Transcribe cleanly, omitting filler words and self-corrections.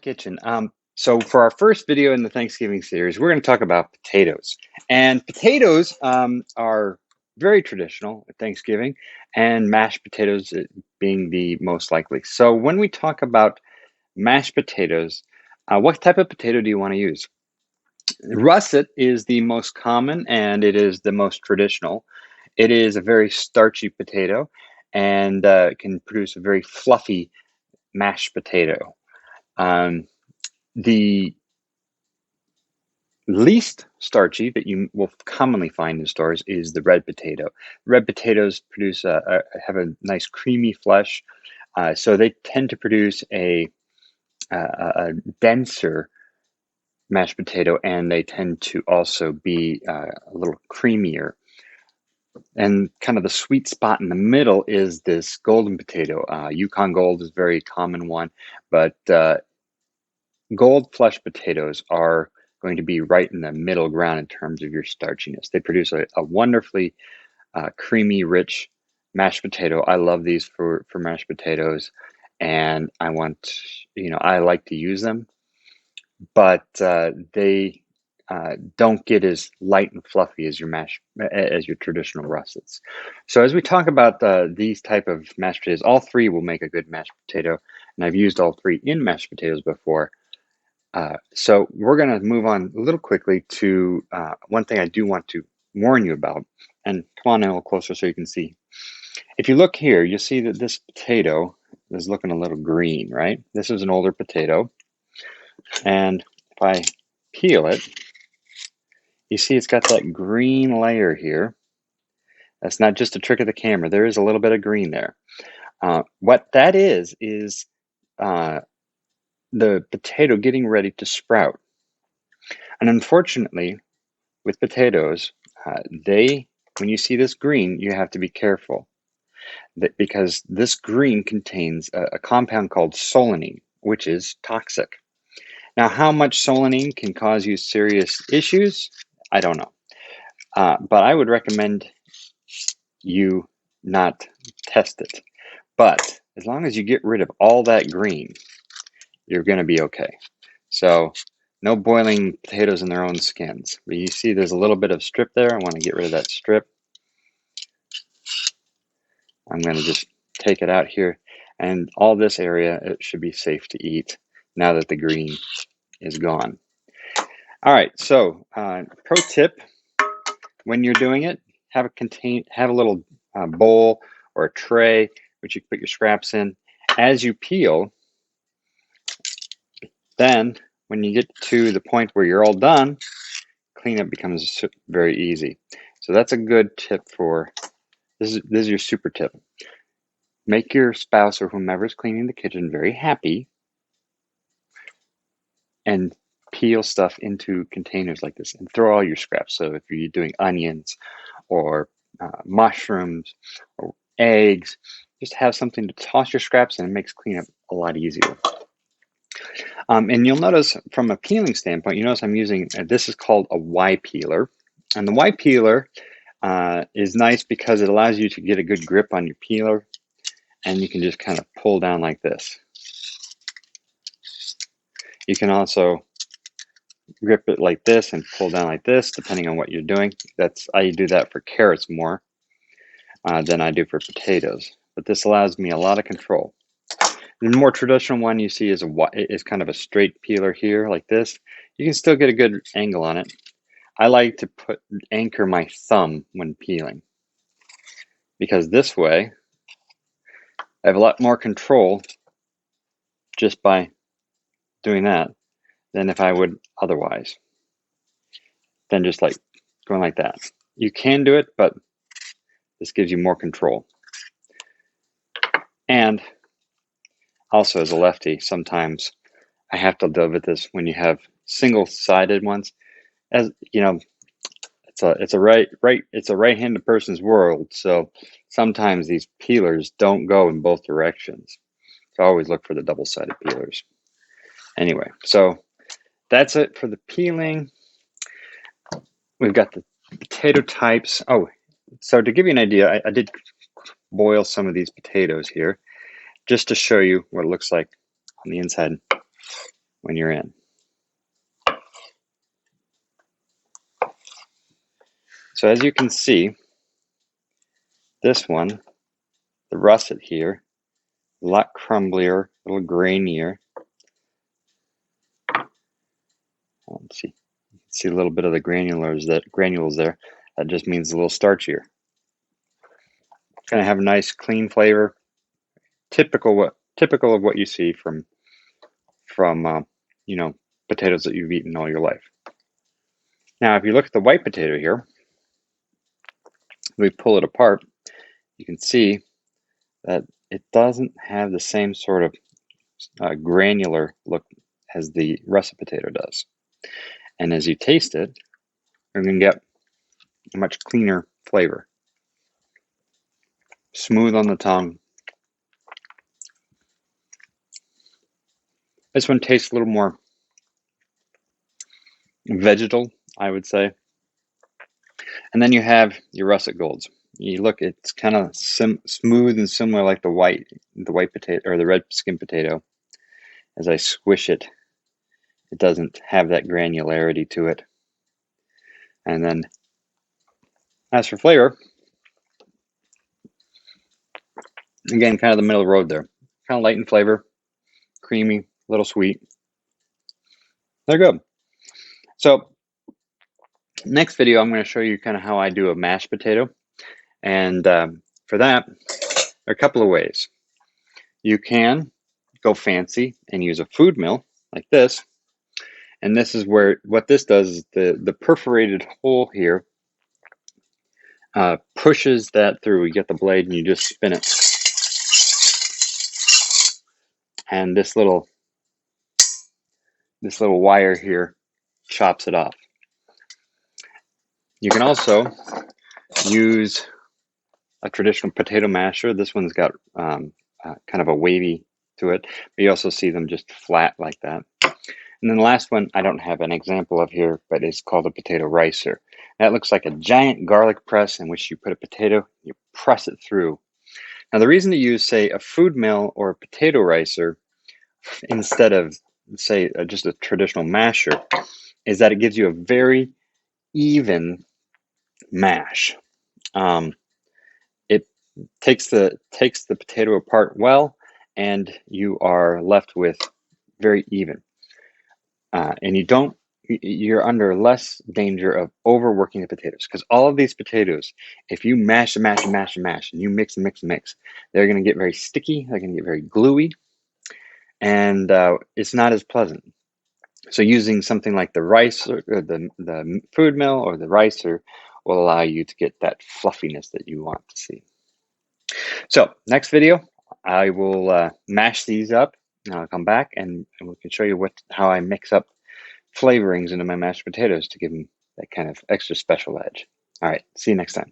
Kitchen. So for our first video in the Thanksgiving series, we're going to talk about potatoes. And potatoes are very traditional at Thanksgiving, and mashed potatoes being the most likely. So when we talk about mashed potatoes, what type of potato do you want to use? Russet is the most common, and it is the most traditional. It is a very starchy potato, and can produce a very fluffy mashed potato. Um, the least starchy that you will commonly find in stores is the red potato. Red potatoes produce have a nice creamy flesh, so they tend to produce a denser mashed potato, and they tend to also be a little creamier. And kind of the sweet spot in the middle is this golden potato. Yukon Gold is a very common one, but gold flesh potatoes are going to be right in the middle ground in terms of your starchiness. They produce a wonderfully creamy, rich mashed potato. I love these for mashed potatoes, and I like to use them, but they don't get as light and fluffy as your traditional russets. So as we talk about these type of mashed potatoes, all three will make a good mashed potato, and I've used all three in mashed potatoes before. So we're going to move on a little quickly to one thing I do want to warn you about. And come on a little closer so you can see. If you look here, you'll see that this potato is looking a little green, right? This is an older potato. And if I peel it, you see it's got that green layer here. That's not just a trick of the camera. There is a little bit of green there. What that is uh, the potato getting ready to sprout. And unfortunately, with potatoes, when you see this green, you have to be careful because this green contains a compound called solanine, which is toxic. Now, how much solanine can cause you serious issues? I don't know. But I would recommend you not test it. But as long as you get rid of all that green, you're going to be okay. So no boiling potatoes in their own skins. But you see there's a little bit of strip there. I want to get rid of that strip. I'm going to just take it out here. And all this area, it should be safe to eat now that the green is gone. All right, so pro tip, when you're doing it, have a little bowl or a tray which you can put your scraps in. As you peel, then when you get to the point where you're all done, cleanup becomes very easy. So that's a good tip this is your super tip. Make your spouse or whomever's cleaning the kitchen very happy and peel stuff into containers like this and throw all your scraps. So if you're doing onions or mushrooms or eggs, just have something to toss your scraps in. It makes cleanup a lot easier. And you'll notice from a peeling standpoint, you notice I'm using, this is called a Y peeler. And the Y peeler is nice because it allows you to get a good grip on your peeler, and you can just kind of pull down like this. You can also grip it like this and pull down like this, depending on what you're doing. I do that for carrots more than I do for potatoes. But this allows me a lot of control. The more traditional one you see is kind of a straight peeler here, like this. You can still get a good angle on it. I like to anchor my thumb when peeling, because this way I have a lot more control just by doing that than if I would otherwise. Than just like going like that. You can do it, but this gives you more control. And also, as a lefty, sometimes I have to deal with this when you have single-sided ones. As you know, it's a right-handed person's world, so sometimes these peelers don't go in both directions. So I always look for the double-sided peelers. Anyway, so that's it for the peeling. We've got the potato types. Oh, so to give you an idea, I did boil some of these potatoes here just to show you what it looks like on the inside. when you're in. So as you can see, this one, the russet here, a lot crumblier, a little grainier. Let's see. You can see a little bit of the granules there. That just means a little starchier. Gonna have a nice clean flavor, typical of what you see from you know, potatoes that you've eaten all your life. Now, if you look at the white potato here, we pull it apart, you can see that it doesn't have the same sort of granular look as the russet potato does. And as you taste it, you're going to get a much cleaner flavor. Smooth on the tongue. This one tastes a little more vegetal, I would say. And then you have your russet golds. You look, it's kind of smooth and similar like the white potato or the red skin potato. As I squish it, it doesn't have that granularity to it. And then as for flavor, again, kind of the middle of the road there. Kind of light in flavor, creamy, a little sweet. They're good. So next video, I'm going to show you kind of how I do a mashed potato. And for that, there are a couple of ways. You can go fancy and use a food mill like this. And this is where, what this does is the perforated hole here pushes that through. You get the blade and you just spin it. And this little wire here chops it off. You can also use a traditional potato masher. This one's got kind of a wavy to it, but you also see them just flat like that. And then the last one, I don't have an example of here, but it's called a potato ricer. That looks like a giant garlic press in which you put a potato, you press it through. Now the reason to use, say, a food mill or a potato ricer instead of, say, just a traditional masher is that it gives you a very even mash. It takes the potato apart well, and you are left with very even. And you're under less danger of overworking the potatoes, because all of these potatoes, if you mash and mash and mash and mash, and you mix and mix and mix, they're going to get very sticky. They're going to get very gluey, and it's not as pleasant. So using something like the ricer, or the food mill or the ricer, will allow you to get that fluffiness that you want to see. So next video, I will mash these up, and I'll come back and we can show you how I mix up flavorings into my mashed potatoes to give them that kind of extra special edge. All right, see you next time.